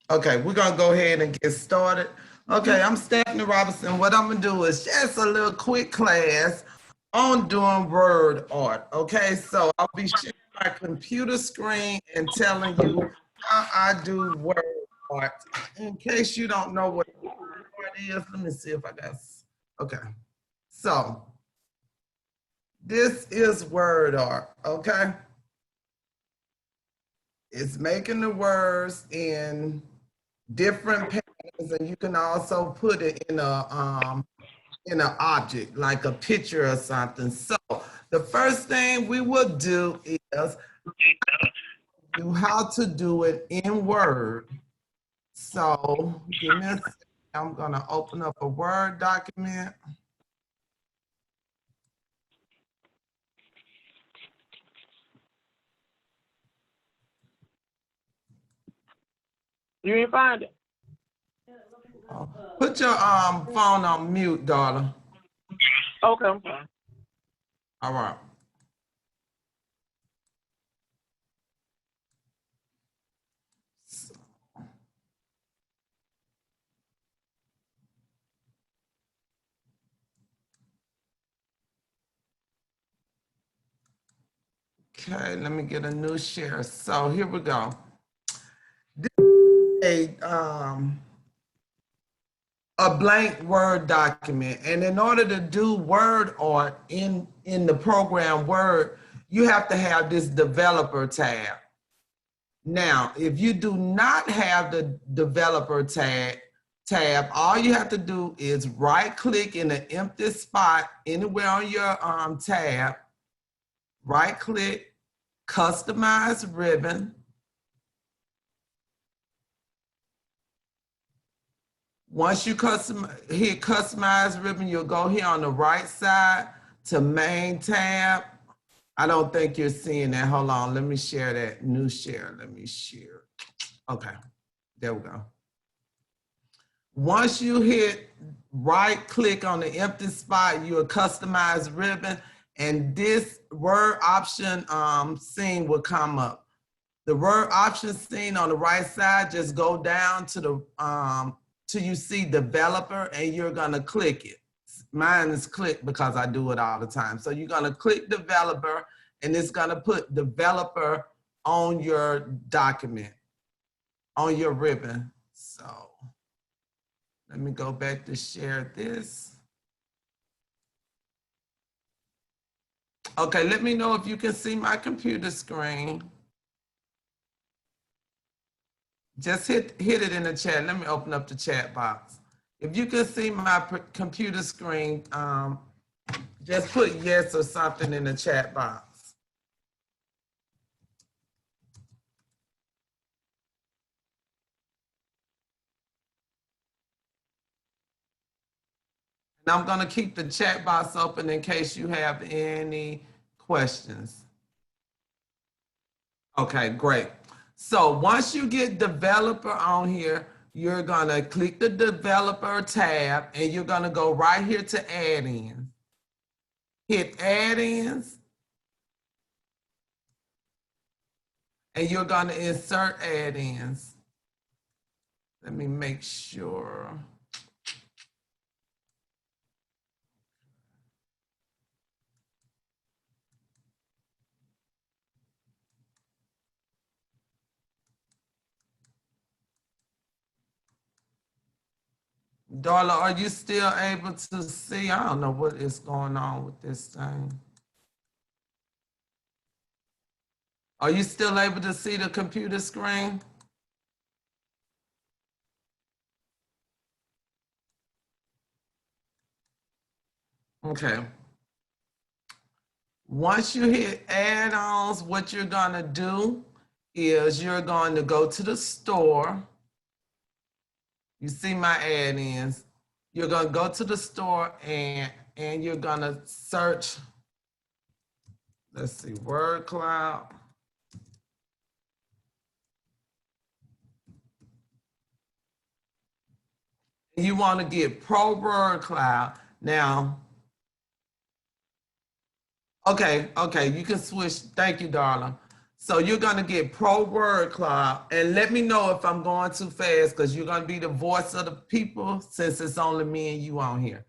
Okay, we're gonna go ahead and get started. Okay, I'm Stephanie Robinson. What I'm gonna do is just a little quick class on doing word art. Okay, so I'll be sharing my computer screen and telling you how I do word art. In case you don't know what art is, let me see if I got. Okay, so this is word art. Okay, it's making the words in different patterns, and you can also put it in an object like a picture or something. So the first thing we will do is do how to do it in Word. So give me a second. I'm gonna open up a Word document. You didn't find it? Put your phone on mute, darling. Okay, I'm fine. All right. Okay, let me get a new share. So here we go. This is a blank Word document. And in order to do word art in the program Word, you have to have this developer tab. Now, if you do not have the developer tab, all you have to do is right click in an empty spot anywhere on your tab, right click, customize ribbon. Once you hit customize ribbon, you'll go here on the right side to main tab. I don't think you're seeing that. Hold on, let me share that new share. Let me share. Okay, there we go. Once you hit right click on the empty spot, you'll customize ribbon, and this word option scene will come up. The word option scene on the right side, just go down to the till you see developer, and you're gonna click it. Mine is clicked because I do it all the time. So you're gonna click developer, and it's gonna put developer on your document, on your ribbon. So let me go back to share this. Okay, let me know if you can see my computer screen. Just hit it in the chat. Let me open up the chat box. If you can see my computer screen, just put yes or something in the chat box. And I'm gonna keep the chat box open in case you have any questions. Okay, great. So once you get developer on here, you're gonna click the developer tab, and you're gonna go right here to add-ins. Hit add-ins, and you're gonna insert add-ins. Let me make sure. Darla, are you still able to see? I don't know what is going on with this thing. Are you still able to see the computer screen? Okay. Once you hit add-ons, what you're gonna do is you're going to go to the store. You see my add-ins. You're gonna go to the store, and you're gonna search, let's see, word cloud. You want to get Pro Word Cloud. Now, okay, you can switch. Thank you, darling. So you're gonna get Pro Word Cloud, and let me know if I'm going too fast because you're gonna be the voice of the people since it's only me and you on here.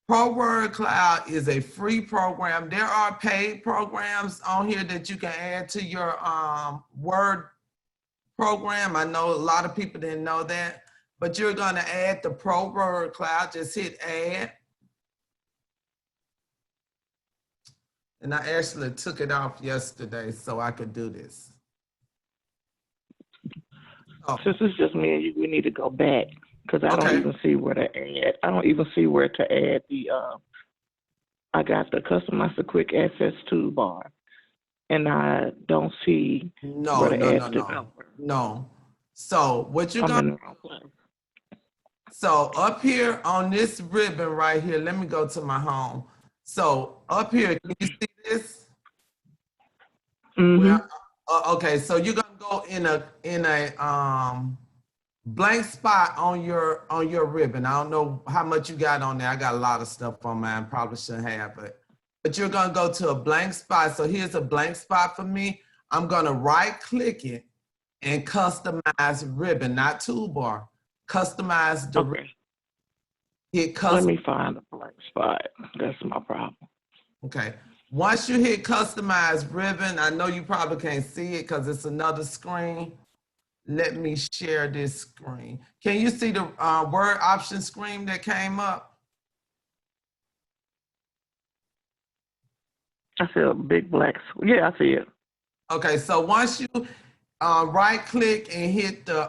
Pro Word Cloud is a free program. There are paid programs on here that you can add to your Word program. I know a lot of people didn't know that, but you're gonna add the Pro Word Cloud. Just hit add. And I actually took it off yesterday so I could do this. Oh, Since it's just me and you, we need to go back because I don't even see where to add. I don't even see where to add the. I got the customize the quick access toolbar, and I don't see where to add the developer. No. So what you're I'm in gonna the wrong place. So up here on this ribbon right here, let me go to my home. So up here, can you see this? Mm-hmm. Okay, so you're gonna go in a blank spot on your ribbon. I don't know how much you got on there. I got a lot of stuff on mine. Probably shouldn't have, but you're gonna go to a blank spot. So here's a blank spot for me. I'm gonna right click it and customize ribbon, not toolbar. Customize the ribbon. Hit custom. Let me find a blank spot. That's my problem. Okay. Once you hit customize ribbon, I know you probably can't see it because it's another screen. Let me share this screen. Can you see the word option screen that came up? I see a big black. Yeah, I see it. Okay, so once you right click and hit the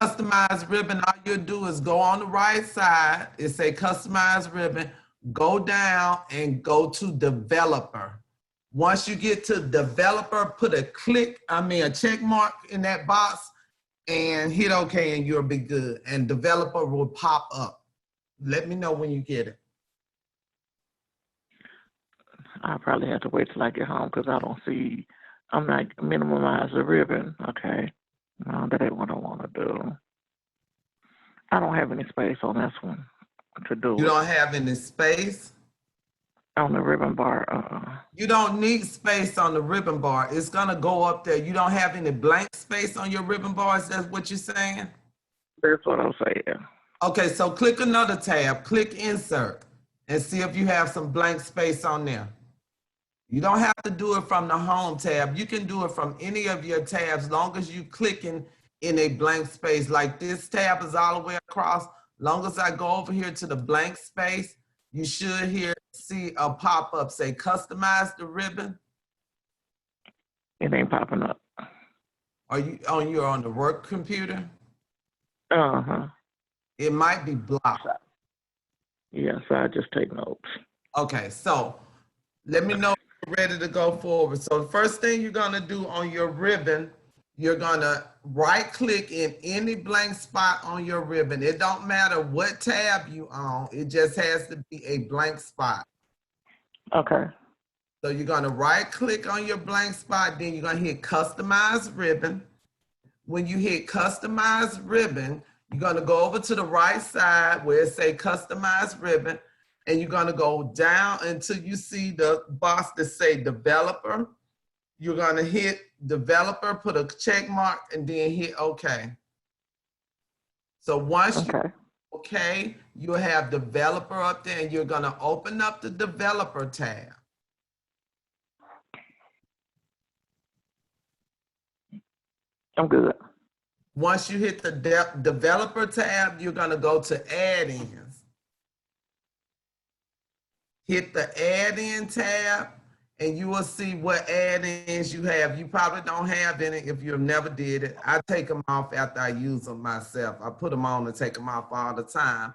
customize ribbon, all you do is go on the right side. It say customize ribbon, go down and go to developer. Once you get to developer, put a check mark in that box and hit OK and you'll be good. And developer will pop up. Let me know when you get it. I'll probably have to wait till I get home because I don't see. I'm like minimize the ribbon. Okay. No, that ain't what I want to do. I don't have any space on this one to do. You don't have any space? On the ribbon bar. You don't need space on the ribbon bar. It's gonna go up there. You don't have any blank space on your ribbon bar. Is that what you're saying? That's what I'm saying. Okay, so click another tab. Click insert and see if you have some blank space on there. You don't have to do it from the home tab. You can do it from any of your tabs, long as you clicking in a blank space. Like this tab is all the way across. Long as I go over here to the blank space, you should see a pop-up say customize the ribbon. It ain't popping up. Are you on the work computer? Uh-huh. It might be blocked. Yeah, so I just take notes. Okay, so let me know if you're ready to go forward. So the first thing you're gonna do on your ribbon, you're gonna right click in any blank spot on your ribbon. It don't matter what tab you on, it just has to be a blank spot. Okay. So you're gonna right click on your blank spot, then you're gonna hit customize ribbon. When you hit customize ribbon, you're gonna go over to the right side where it say customize ribbon, and you're gonna go down until you see the box that say developer. You're gonna hit developer, put a check mark, and then hit OK. So once you OK, you'll have developer up there, and you're gonna open up the developer tab. I'm good. Once you hit the developer tab, you're gonna go to add-ins. Hit the add-in tab, and you will see what add-ins you have. You probably don't have any if you've never did it. I take them off after I use them myself. I put them on and take them off all the time.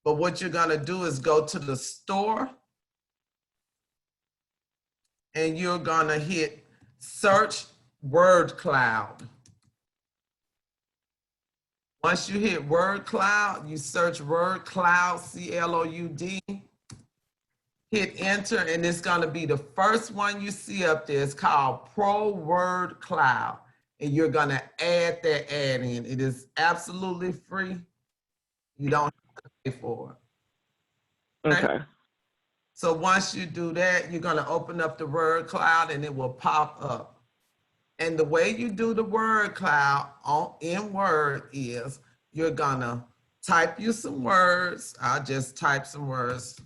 But what you're gonna do is go to the store, and you're gonna hit search word cloud. Once you hit word cloud, you search word cloud, C-L-O-U-D. Hit enter, and it's gonna be the first one you see up there. It's called Pro Word Cloud, and you're gonna add that add-in. It is absolutely free. You don't have to pay for it. Okay. So once you do that, you're gonna open up the word cloud and it will pop up. And the way you do the word cloud in Word is you're gonna type you some words. I'll just type some words.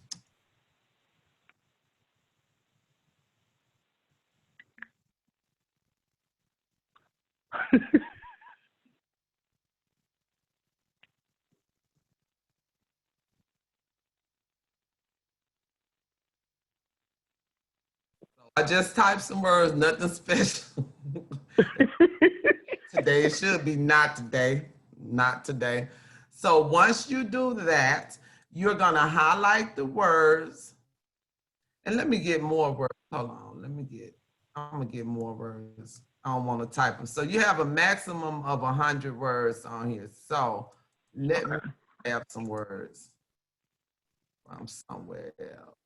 I just typed some words, nothing special. Today, it should be not today, not today. So once you do that, you're gonna highlight the words. And let me get more words. Hold on, I'm gonna get more words. I don't wanna type them. So you have a maximum of 100 words on here. So let me have some words from somewhere else.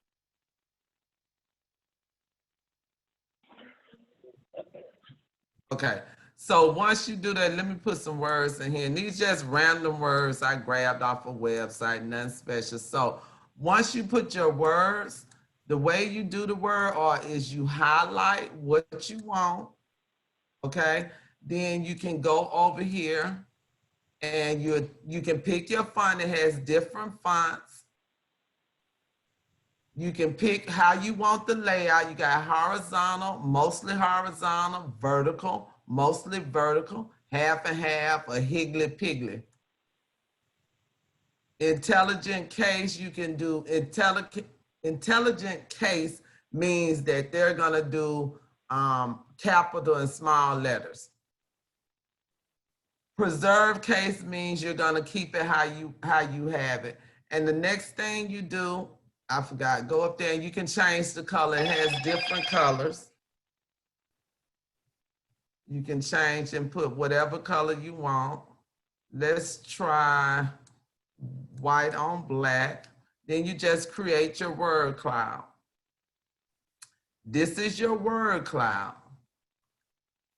Okay, so once you do that, let me put some words in here. And these just random words I grabbed off a website, nothing special. So once you put your words, the way you do the word art is you highlight what you want, okay? Then you can go over here and you can pick your font. It has different fonts. You can pick how you want the layout. You got horizontal, mostly horizontal, vertical, mostly vertical, half and half, a higgly piggly. Intelligent case, you can do intelligent case means that they're gonna do capital and small letters. Preserve case means you're gonna keep it how you have it. And the next thing you do, I forgot, go up there and you can change the color. It has different colors. You can change and put whatever color you want. Let's try white on black. Then you just create your word cloud. This is your word cloud.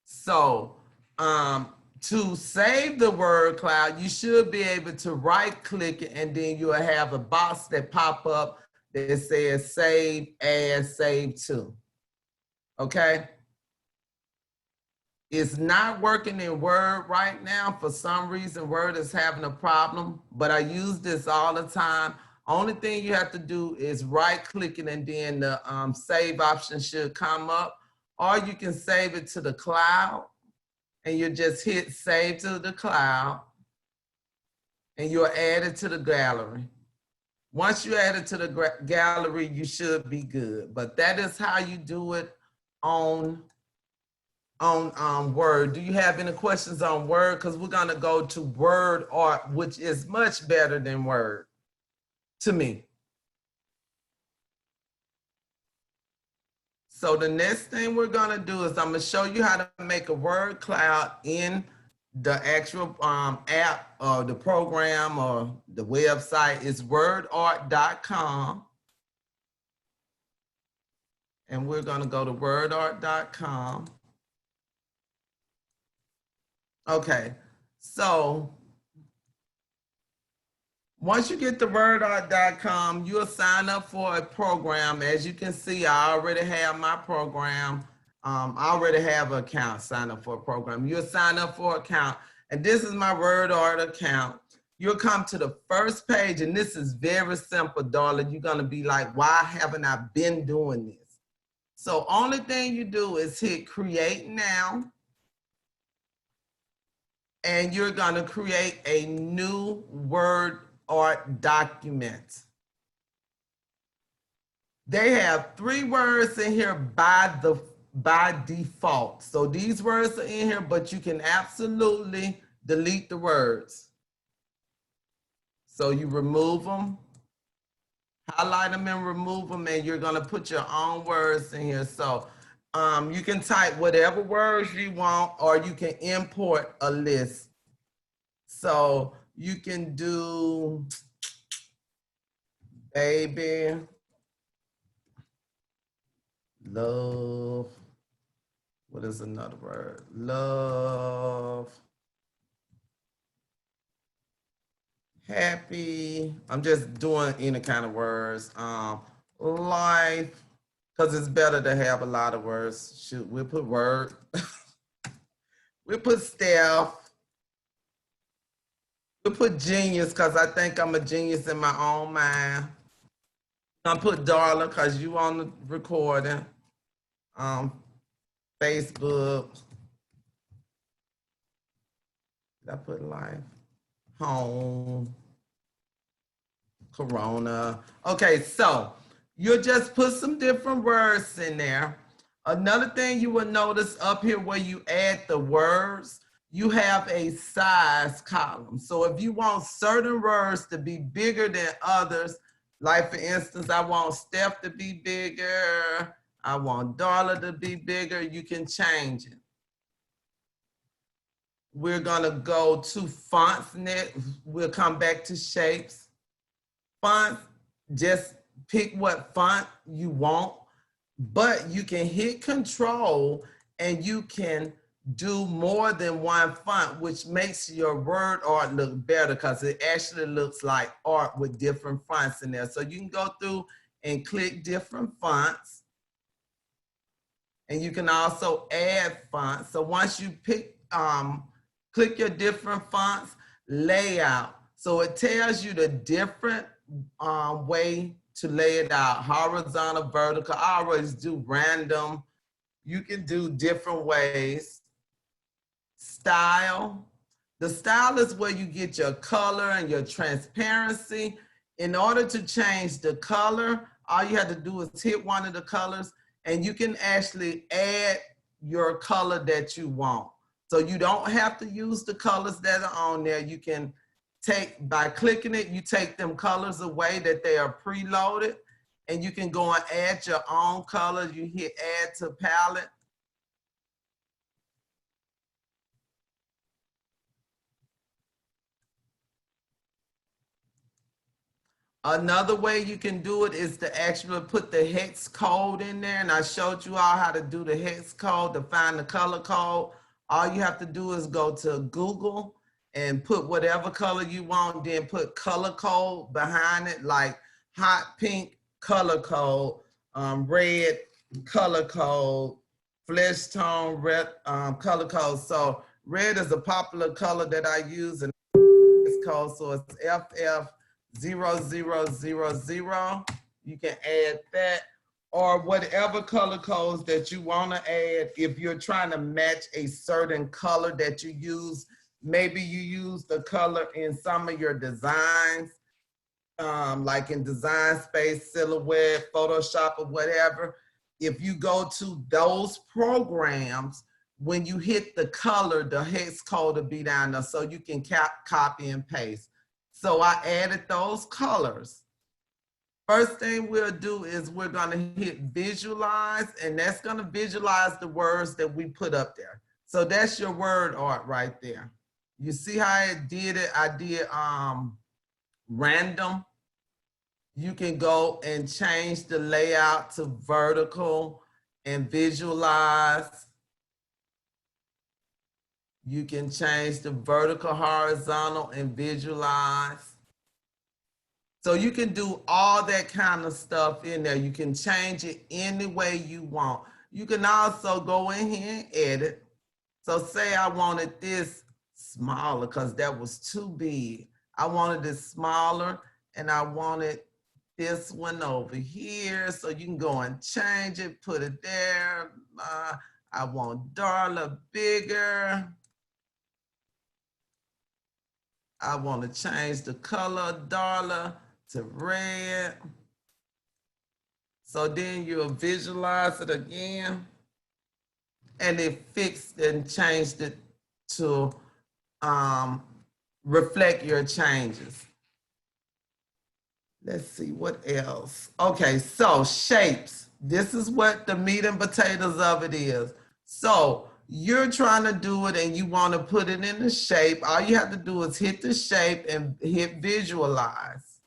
So to save the word cloud, you should be able to right click it and then you'll have a box that pop up that says save as, save to. Okay? It's not working in Word right now. For some reason, Word is having a problem, but I use this all the time. Only thing you have to do is right click it and then the save option should come up, or you can save it to the cloud and you just hit save to the cloud and you'll add it to the gallery. Once you add it to the gallery, you should be good. But that is how you do it on Word. Do you have any questions on Word? Because we're gonna go to Word Art, which is much better than Word to me. So the next thing we're gonna do is I'm gonna show you how to make a word cloud in the actual app or the program or the website. Is wordart.com. And we're gonna go to wordart.com. Okay, so once you get to wordart.com, you'll sign up for a program. As you can see, I already have my program. I already have an account, sign up for a program. You'll sign up for an account, and this is my WordArt account. You'll come to the first page, and this is very simple, darling. You're gonna be like, why haven't I been doing this? So only thing you do is hit create now, and you're gonna create a new word art document. They have 3 words in here by default. So these words are in here, but you can absolutely delete the words. So you remove them, highlight them and remove them, and you're gonna put your own words in here. So you can type whatever words you want, or you can import a list. So you can do baby, love, what is another word? Love, happy. I'm just doing any kind of words. life, because it's better to have a lot of words. Shoot, we'll put word. We'll put staff. We'll put genius, because I think I'm a genius in my own mind. I'll put darling, because you on the recording. Facebook. Did I put life? Home. Corona. Okay, so you'll just put some different words in there. Another thing you will notice up here where you add the words, you have a size column. So if you want certain words to be bigger than others, like for instance, I want Steph to be bigger, I want Darla to be bigger, you can change it. We're gonna go to fonts next. We'll come back to shapes. Fonts, just pick what font you want, but you can hit control and you can do more than one font, which makes your word art look better because it actually looks like art with different fonts in there. So you can go through and click different fonts. And you can also add fonts. So once you pick, click your different fonts, layout. So it tells you the different way to lay it out, horizontal, vertical. I always do random. You can do different ways. Style. The style is where you get your color and your transparency. In order to change the color, all you have to do is hit one of the colors and you can actually add your color that you want. So you don't have to use the colors that are on there. You can take, by clicking it, you take them colors away that they are preloaded, and you can go and add your own color. You hit add to palette. Another way you can do it is to actually put the hex code in there. And I showed you all how to do the hex code to find the color code. All you have to do is go to Google and put whatever color you want, then put color code behind it, like hot pink color code, red color code, flesh tone red color code. So red is a popular color that I use in this code. So it's FF0000. You can add that, or whatever color codes that you want to add. If you're trying to match a certain color that you use, maybe you use the color in some of your designs, like in Design Space, Silhouette, Photoshop, or whatever. If you go to those programs, when you hit the color, the hex code will be down there, so you can copy and paste. So I added those colors. First thing we'll do is we're gonna hit visualize, and that's gonna visualize the words that we put up there. So that's your word art right there. You see how I did it? I did random. You can go and change the layout to vertical and visualize. You can change the vertical, horizontal, and visualize. So you can do all that kind of stuff in there. You can change it any way you want. You can also go in here and edit. So say I wanted this smaller because that was too big. I wanted it smaller and I wanted this one over here. So you can go and change it, put it there. I want Darla bigger. I want to change the color of Darla to red. So then you'll visualize it again, and it fixed and changed it to reflect your changes. Let's see what else. Okay, so shapes. This is what the meat and potatoes of it is. So you're trying to do it and you want to put it in the shape. All you have to do is hit the shape and hit visualize.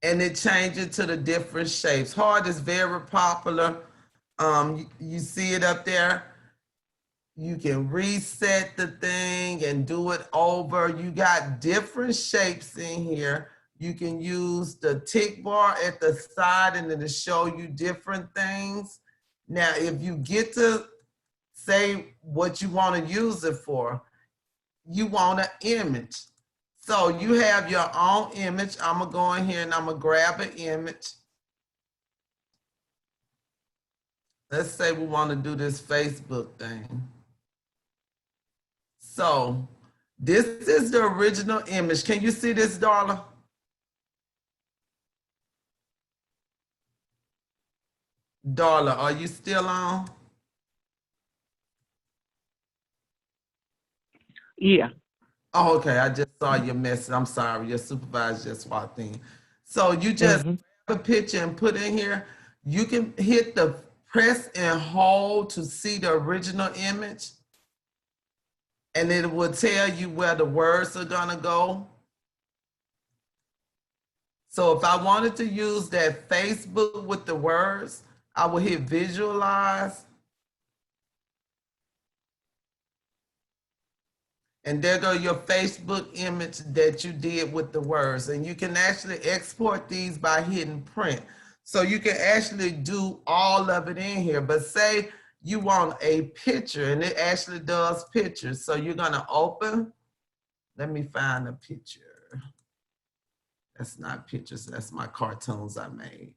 And it changes to the different shapes. Heart is very popular. You see it up there. You can reset the thing and do it over. You got different shapes in here. You can use the tick bar at the side and it'll show you different things. Now, if you get to say what you want to use it for, you want an image. So you have your own image. I'm gonna go in here and I'm gonna grab an image. Let's say we want to do this Facebook thing. So this is the original image. Can you see this, Darla? Darla, are you still on? Yeah. Oh, okay. I just saw your message. I'm sorry. Your supervisor just walked in. So you just grab a picture and put in here. You can hit the press and hold to see the original image. And it will tell you where the words are gonna go. So if I wanted to use that Facebook with the words, I would hit visualize. And there go your Facebook image that you did with the words. And you can actually export these by hitting print. So you can actually do all of it in here. But say you want a picture, and it actually does pictures. So you're gonna open, let me find a picture. That's not pictures, that's my cartoons I made.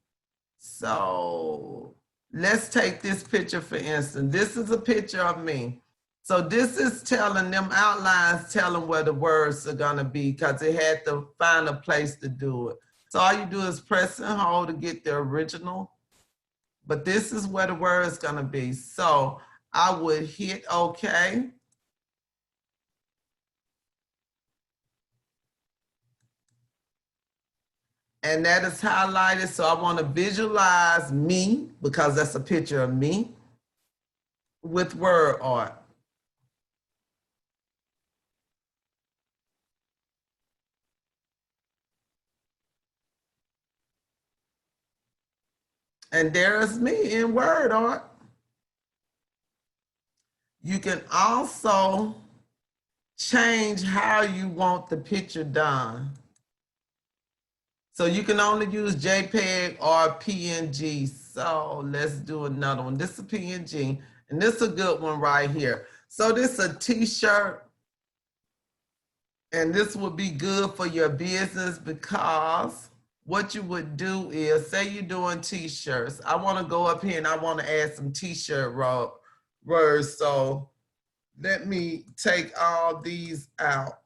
So let's take this picture for instance. This is a picture of me. So this is telling them outlines, telling where the words are gonna be because it had to find a place to do it. So all you do is press and hold to get the original, but this is where the word is gonna be. So I would hit okay. And that is highlighted. So I wanna visualize me because that's a picture of me with word art. And there's me in word art. You can also change how you want the picture done. So you can only use JPEG or PNG. So let's do another one. This is PNG, and this is a good one right here. So this is a t-shirt, and this would be good for your business because what you would do is, say you're doing t-shirts. I want to go up here and I want to add some t-shirt words. So let me take all these out.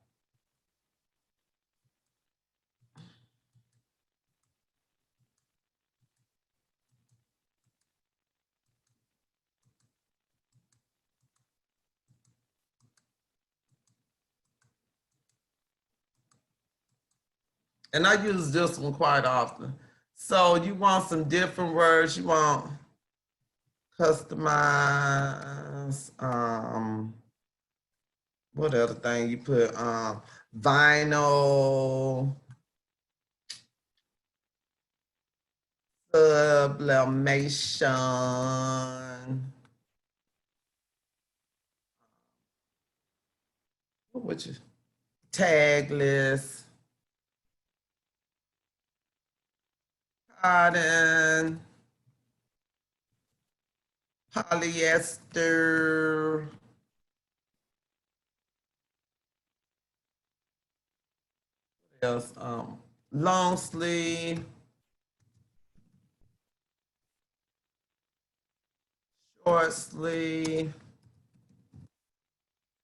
And I use this one quite often. So you want some different words. You want customize, what other thing you put, vinyl, sublimation. What would you, tagless, cotton, polyester, what else? Long sleeve, short sleeve.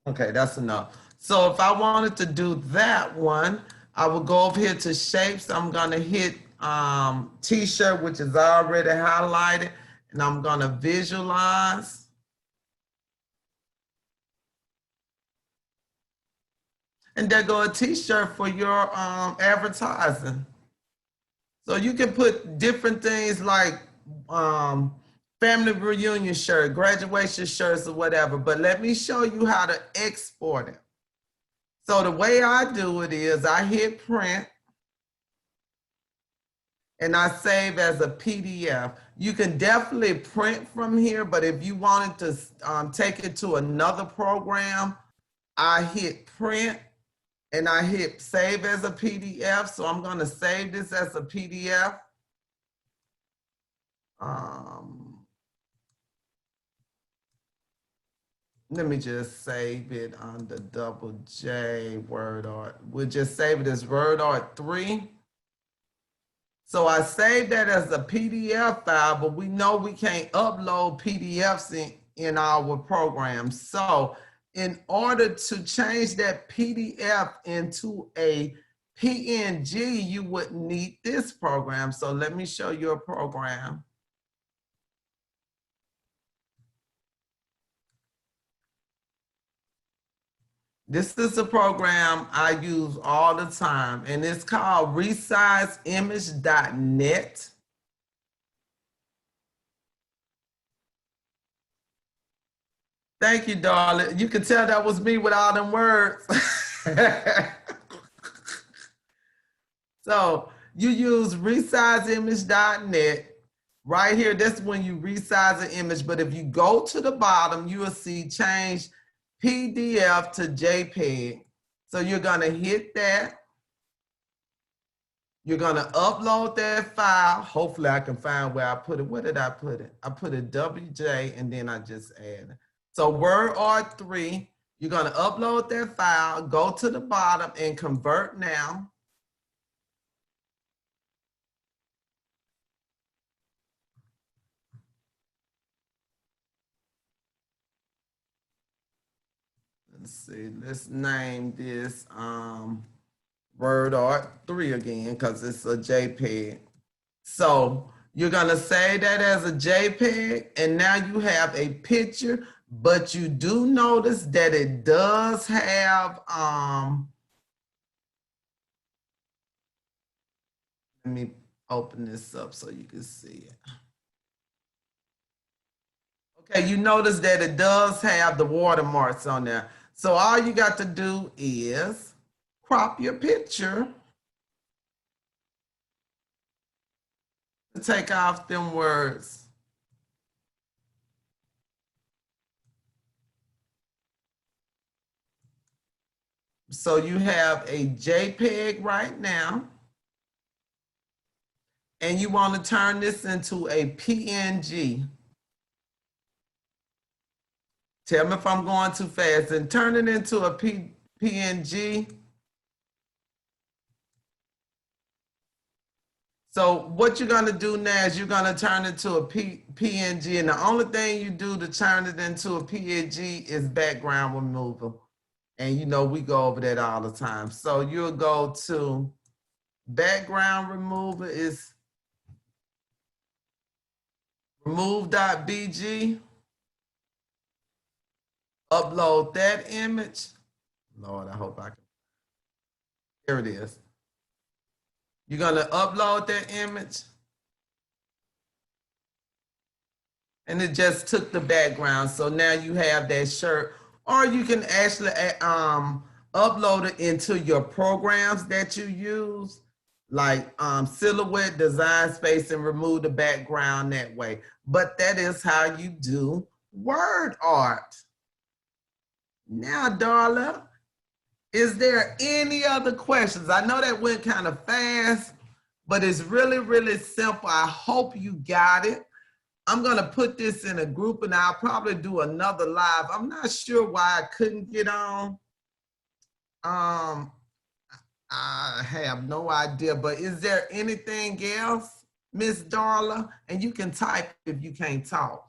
Okay, that's enough. So if I wanted to do that one, I would go over here to shapes. I'm gonna hit t-shirt, which is already highlighted, and I'm gonna visualize. And there go a t-shirt for your advertising. So you can put different things like family reunion shirt, graduation shirts or whatever, but let me show you how to export it. So the way I do it is I hit print and I save as a PDF. You can definitely print from here, but if you wanted to take it to another program, I hit print and I hit save as a PDF. So I'm gonna save this as a PDF. Let me just save it under double J Word Art. We'll just save it as Word Art 3. So I saved that as a PDF file, but we know we can't upload PDFs in our program. So in order to change that PDF into a PNG, you would need this program. So let me show you a program. This is a program I use all the time, and it's called resizeimage.net. Thank you, darling. You can tell that was me with all them words. So you use resizeimage.net. Right here, that's when you resize an image, but if you go to the bottom, you will see change PDF to JPEG. So you're gonna hit that. You're gonna upload that file. Hopefully I can find where I put it. Where did I put it? I put it WJ and then I just add. So Word Art 3, you're gonna upload that file, go to the bottom and convert now. Let's see, let's name this Word Art 3 again because it's a JPEG. So you're gonna save that as a JPEG and now you have a picture, but you do notice that it does have, let me open this up so you can see it. Okay, you notice that it does have the watermarks on there. So all you got to do is crop your picture to take off them words. So you have a JPEG right now, and you want to turn this into a PNG. Tell me if I'm going too fast. And turn it into a PNG. So what you're gonna do now is you're gonna turn it to a PNG, and the only thing you do to turn it into a PNG is background removal. And you know, we go over that all the time. So you'll go to background remover is remove.bg. Upload that image. Lord, I hope I can. Here it is. You're gonna upload that image. And it just took the background. So now you have that shirt, or you can actually upload it into your programs that you use, like Silhouette, Design Space, and remove the background that way. But that is how you do word art. Now, Darla, is there any other questions? I know that went kind of fast, but it's really, really simple. I hope you got it. I'm gonna put this in a group and I'll probably do another live. I'm not sure why I couldn't get on. I have no idea, but is there anything else, Miss Darla? And you can type if you can't talk.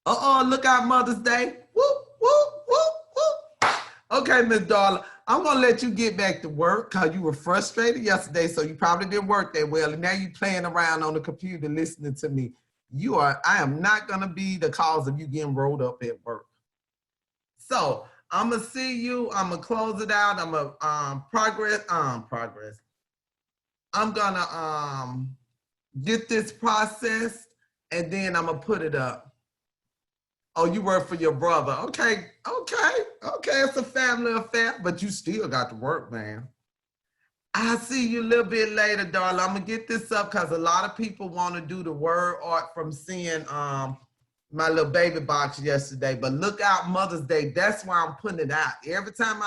Look out, Mother's Day. Whoop, whoop, whoop, whoop. Okay, Miss Darla, I'm gonna let you get back to work because you were frustrated yesterday, so you probably didn't work that well, and now you're playing around on the computer listening to me. I am not gonna be the cause of you getting rolled up at work. So I'm gonna see you. I'm gonna close it out. I'm gonna progress. I'm gonna get this processed, and then I'm gonna put it up. Oh, you work for your brother. Okay. It's a family affair, but you still got to work, man. I'll see you a little bit later, darling. I'm gonna get this up because a lot of people want to do the word art from seeing my little baby box yesterday. But look out, Mother's Day. That's why I'm putting it out. Every time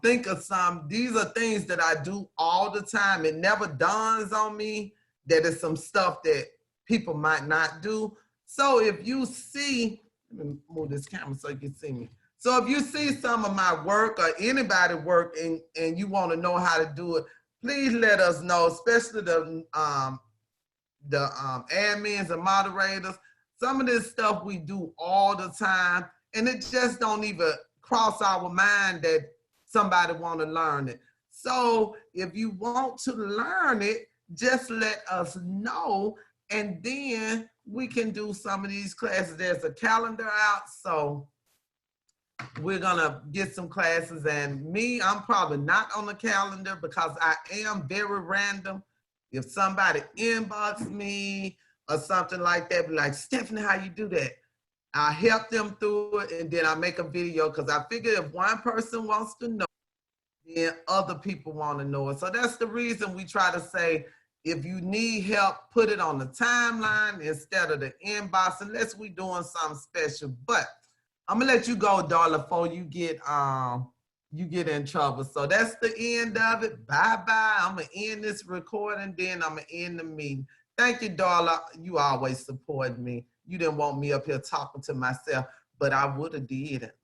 think of some. These are things that I do all the time. It never dawns on me that it's some stuff that people might not do. So if you see, let me move this camera so you can see me. So if you see some of my work or anybody work and you want to know how to do it, please let us know, especially the admins and moderators. Some of this stuff we do all the time, and it just don't even cross our mind that somebody want to learn it. So if you want to learn it, just let us know, and then we can do some of these classes. There's a calendar out, so we're gonna get some classes. And me, I'm probably not on the calendar because I am very random. If somebody inbox me or something like that, be like, Stephanie, how you do that? I help them through it, and then I make a video because I figure if one person wants to know, then other people want to know it. So that's the reason we try to say, if you need help, put it on the timeline instead of the inbox, unless we're doing something special. But I'm gonna let you go, Darla, before you get in trouble. So that's the end of it. Bye-bye. I'm gonna end this recording, then I'm gonna end the meeting. Thank you, Darla. You always support me. You didn't want me up here talking to myself, but I would have did it.